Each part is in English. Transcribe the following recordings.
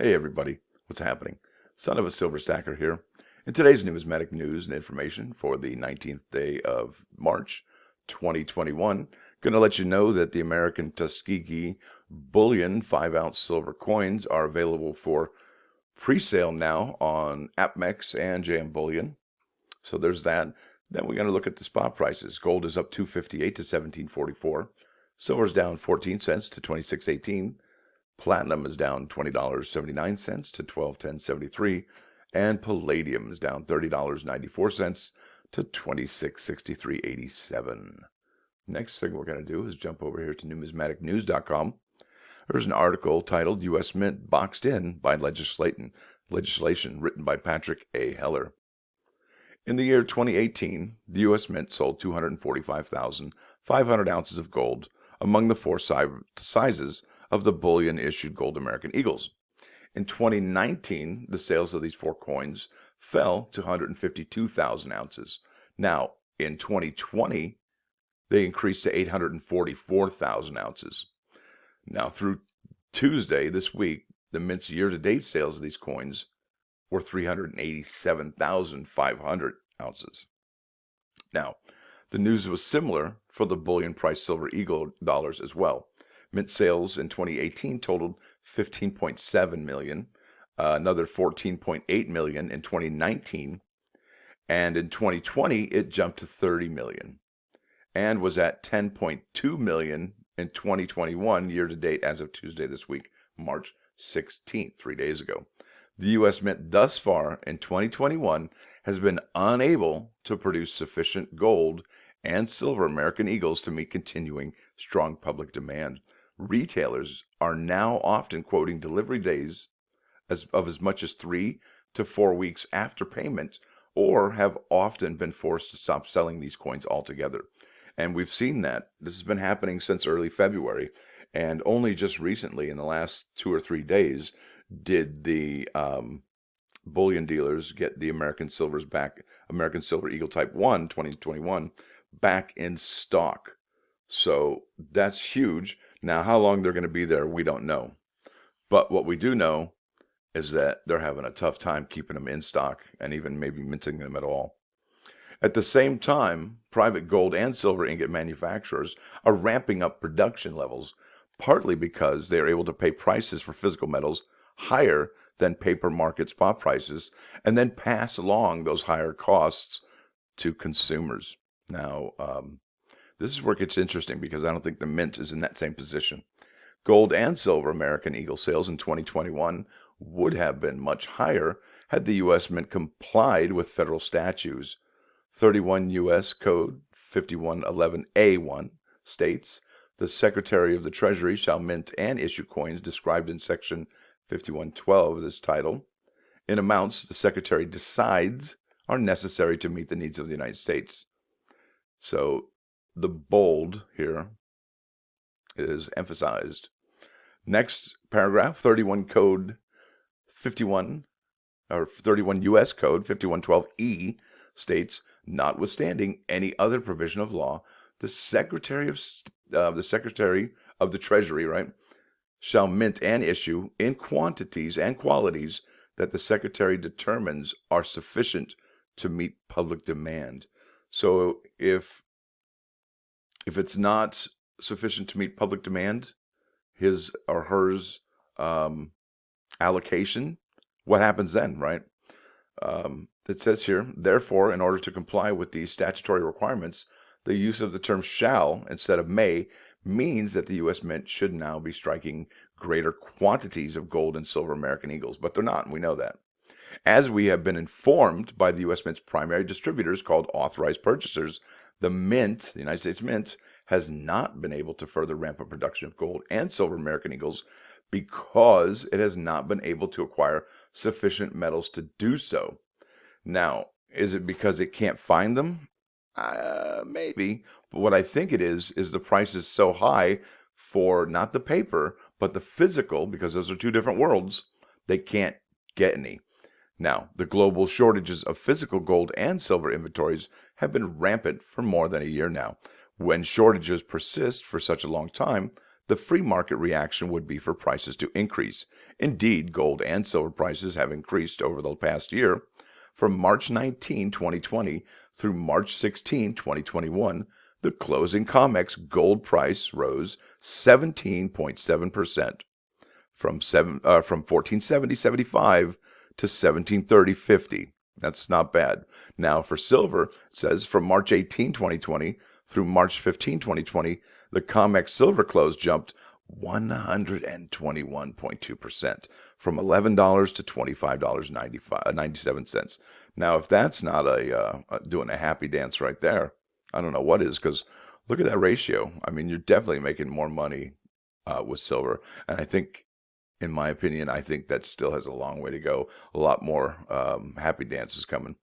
Hey everybody, what's happening? Son of a silver stacker here. In today's numismatic news and information for the 19th day of March 2021, going to let you know that the American Tuskegee Bullion 5-ounce silver coins are available for pre-sale now on APMEX and JMBullion. So there's that. Then we're going to look at the spot prices. Gold is up $2.58 to $17.44. Silver's down 14 cents to $26.18. Platinum is down $20.79 to $12.1073, and palladium is down $30.94 to $26.6387. Next thing we're going to do is jump over here to numismaticnews.com. There's an article titled U.S. Mint Boxed In by Legislation written by Patrick A. Heller. In the year 2018, the U.S. Mint sold 245,500 ounces of gold among the four sizes of the bullion-issued gold American Eagles. In 2019, the sales of these four coins fell to 152,000 ounces. Now, in 2020, they increased to 844,000 ounces. Now, through Tuesday this week, the Mint's year-to-date sales of these coins were 387,500 ounces. Now, the news was similar for the bullion price silver eagle dollars as well. Mint sales in 2018 totaled 15.7 million, another 14.8 million in 2019, and in 2020 it jumped to 30 million, and was at 10.2 million in 2021 year to date as of Tuesday this week, March 16th, 3 days ago. The U.S. Mint thus far in 2021 has been unable to produce sufficient gold and silver American Eagles to meet continuing strong public demand. Retailers are now often quoting delivery days of as much as 3 to 4 weeks after payment, or have often been forced to stop selling these coins altogether. And we've seen that. This has been happening since early February, and only just recently, in the last 2 or 3 days, did the bullion dealers get the American Silver Eagle Type 1 2021 back in stock. So that's huge. Now, how long they're going to be there, we don't know. But what we do know is that they're having a tough time keeping them in stock and even maybe minting them at all. At the same time, private gold and silver ingot manufacturers are ramping up production levels, partly because they are able to pay prices for physical metals higher than paper market spot prices, and then pass along those higher costs to consumers. Now, this is where it gets interesting, because I don't think the Mint is in that same position. Gold and silver American Eagle sales in 2021 would have been much higher had the U.S. Mint complied with federal statutes. 31 U.S. Code 5111A1 states, "The Secretary of the Treasury shall mint and issue coins described in Section 5112 of this title in amounts the Secretary decides are necessary to meet the needs of the United States." So the bold here is emphasized. Next paragraph, 31 Code 51, or 31 U.S. Code 5112E states, "Notwithstanding any other provision of law, the Secretary of the Treasury, right, shall mint and issue in quantities and qualities that the Secretary determines are sufficient to meet public demand." So if it's not sufficient to meet public demand, his or hers allocation, what happens then, right? It says here, "Therefore, in order to comply with these statutory requirements, the use of the term shall instead of may means that the U.S. Mint should now be striking greater quantities of gold and silver American Eagles," but they're not, and we know that. As we have been informed by the U.S. Mint's primary distributors, called authorized purchasers, the Mint, the United States Mint, has not been able to further ramp up production of gold and silver American Eagles because it has not been able to acquire sufficient metals to do so. Now, is it because it can't find them? Maybe. But what I think it is the price is so high for not the paper, but the physical, because those are two different worlds, they can't get any. Now, the global shortages of physical gold and silver inventories have been rampant for more than a year now. When shortages persist for such a long time, the free market reaction would be for prices to increase. Indeed, gold and silver prices have increased over the past year. From March 19, 2020 through March 16, 2021, the closing COMEX gold price rose 17.7%. From 1470.75 to 1730.50. That's not bad. Now for silver, it says from March 18, 2020 through March 15, 2020, the COMEX silver close jumped 121.2%, from $11 to $25.97. Now, if that's not doing a happy dance right there, I don't know what is, because look at that ratio. I mean, you're definitely making more money with silver, and I think, in my opinion, I think that still has a long way to go. A lot more happy dances coming.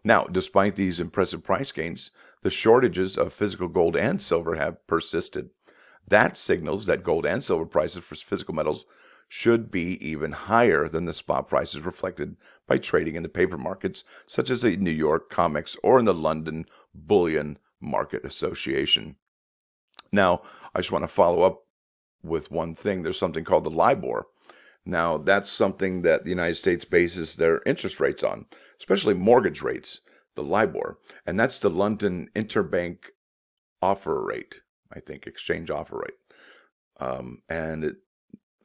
Now, despite these impressive price gains, the shortages of physical gold and silver have persisted. That signals that gold and silver prices for physical metals should be even higher than the spot prices reflected by trading in the paper markets, such as the New York COMEX or in the London Bullion Market Association. Now, I just want to follow up with one thing. There's something called the LIBOR. Now, that's something that the United States bases their interest rates on, especially mortgage rates, the LIBOR. And that's the London Interbank Offer Rate, I think, exchange offer rate.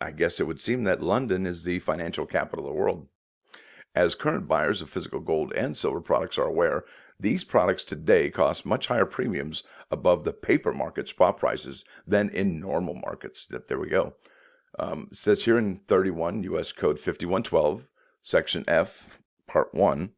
I guess it would seem that London is the financial capital of the world. As current buyers of physical gold and silver products are aware, these products today cost much higher premiums above the paper market spot prices than in normal markets. There we go. It says here in 31 U.S. Code 5112, Section F, Part 1,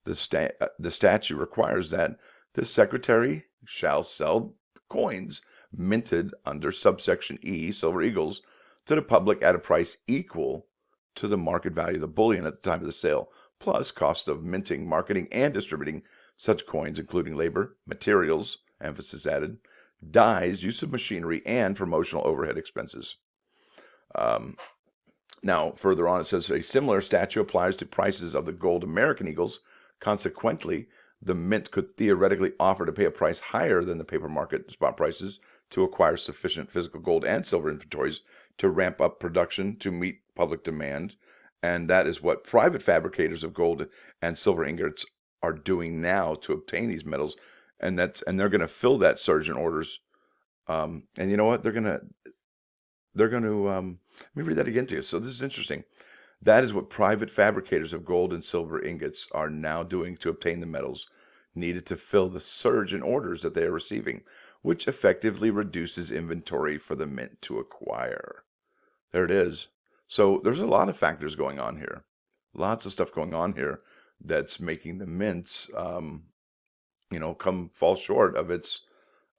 the statute requires that the Secretary shall sell coins minted under subsection E, Silver Eagles, to the public at a price equal to the market value of the bullion at the time of the sale, plus cost of minting, marketing, and distributing such coins, including labor, materials, emphasis added, dyes, use of machinery, and promotional overhead expenses. Now, further on, it says a similar statute applies to prices of the gold American Eagles. Consequently, the mint could theoretically offer to pay a price higher than the paper market spot prices to acquire sufficient physical gold and silver inventories to ramp up production to meet public demand. And that is what private fabricators of gold and silver ingots are doing now to obtain these metals. And they're going to fill that surge in orders. And you know what? They're going to let me read that again to you. So this is interesting. That is what private fabricators of gold and silver ingots are now doing to obtain the metals needed to fill the surge in orders that they are receiving, which effectively reduces inventory for the mint to acquire. There it is. So there's a lot of factors going on here. Lots of stuff going on here that's making the mints, fall short of its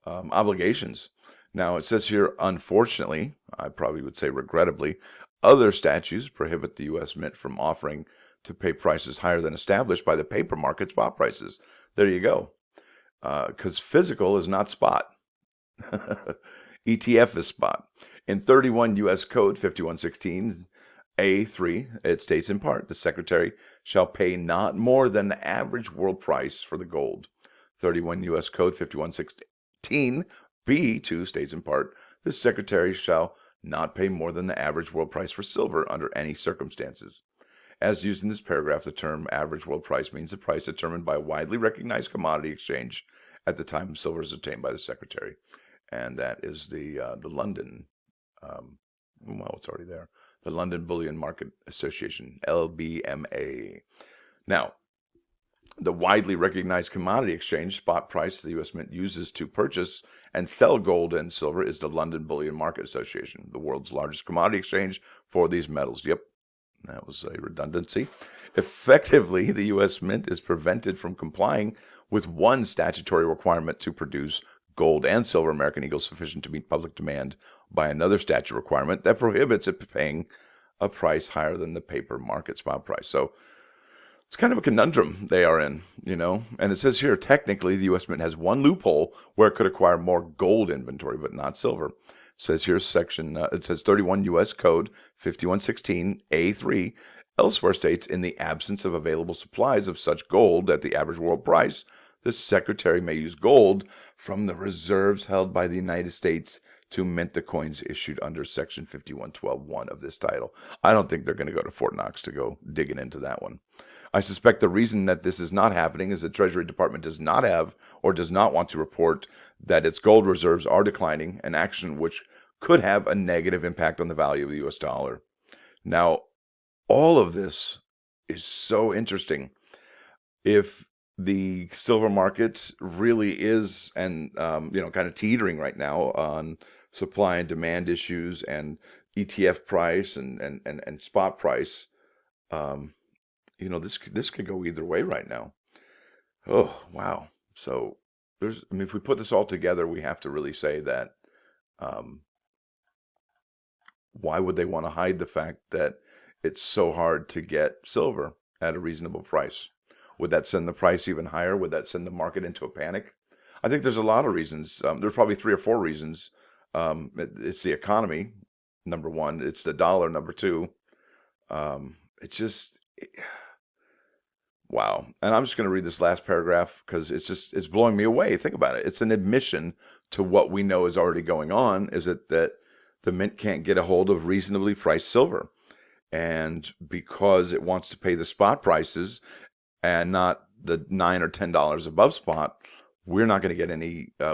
obligations. Now, it says here, unfortunately, I probably would say regrettably, other statutes prohibit the U.S. Mint from offering to pay prices higher than established by the paper market spot prices. There you go. Because physical is not spot. ETF is spot. In 31 U.S. Code 5116 A3, it states in part, the Secretary shall pay not more than the average world price for the gold. 31 U.S. Code 5116 B2 states in part, the Secretary shall not pay more than the average world price for silver under any circumstances. As used in this paragraph, the term average world price means the price determined by a widely recognized commodity exchange at the time silver is obtained by the Secretary. And that is the London, it's already there, the London Bullion Market Association, LBMA. Now, the widely recognized commodity exchange spot price the U.S. Mint uses to purchase and sell gold and silver is the London Bullion Market Association, the world's largest commodity exchange for these metals. Yep, that was a redundancy. Effectively, the U.S. Mint is prevented from complying with one statutory requirement to produce gold and silver American Eagles sufficient to meet public demand by another statute requirement that prohibits it paying a price higher than the paper market spot price. So it's kind of a conundrum they are in, And it says here, technically, the U.S. Mint has one loophole where it could acquire more gold inventory, but not silver. It says here, it says 31 U.S. Code 5116 A3, elsewhere states, in the absence of available supplies of such gold at the average world price, the Secretary may use gold from the reserves held by the United States to mint the coins issued under Section 5112(1) of this title. I don't think they're going to go to Fort Knox to go digging into that one. I suspect the reason that this is not happening is the Treasury Department does not have or does not want to report that its gold reserves are declining, an action which could have a negative impact on the value of the U.S. dollar. Now, all of this is so interesting. If the silver market really is, and kind of teetering right now on supply and demand issues and ETF price and spot price, this could go either way right now. Oh, wow. So if we put this all together, we have to really say that why would they want to hide the fact that it's so hard to get silver at a reasonable price? Would that send the price even higher? Would that send the market into a panic? I think there's a lot of reasons. There's probably 3 or 4 reasons. It's the economy, number one. It's the dollar, number two. It's just... Wow. And I'm just going to read this last paragraph because it's blowing me away. Think about it. It's an admission to what we know is already going on, is that the mint can't get a hold of reasonably priced silver. And because it wants to pay the spot prices and not the $9 or $10 above spot, we're not going to get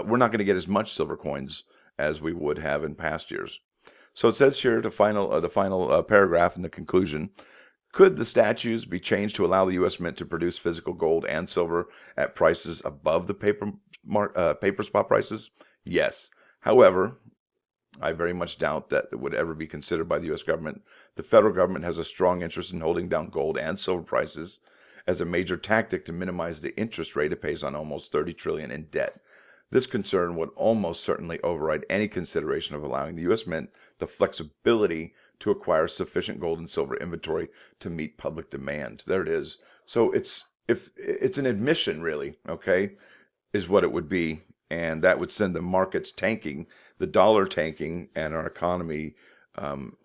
we're not going to get as much silver coins as we would have in past years. So it says here, the final paragraph in the conclusion: could the statutes be changed to allow the U.S. Mint to produce physical gold and silver at prices above the paper spot prices? Yes. However, I very much doubt that it would ever be considered by the U.S. government. The federal government has a strong interest in holding down gold and silver prices as a major tactic to minimize the interest rate it pays on almost $30 trillion in debt. This concern would almost certainly override any consideration of allowing the U.S. Mint the flexibility to acquire sufficient gold and silver inventory to meet public demand. There it is. So it's an admission, really, okay, is what it would be, and that would send the markets tanking, the dollar tanking, and our economy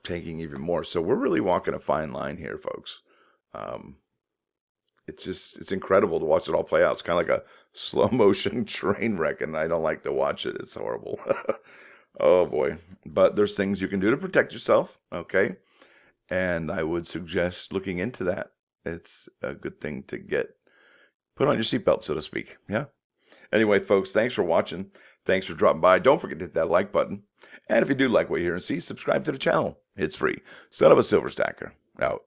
tanking even more. So we're really walking a fine line here, folks. It's incredible to watch it all play out. It's kind of like a slow motion train wreck, and I don't like to watch it. It's horrible. Oh boy. But there's things you can do to protect yourself, okay? And I would suggest looking into that. It's a good thing to put on your seatbelt, so to speak. Yeah. Anyway, folks, thanks for watching. Thanks for dropping by. Don't forget to hit that like button. And if you do like what you hear and see, subscribe to the channel. It's free. Son of a Silver Stacker. Out.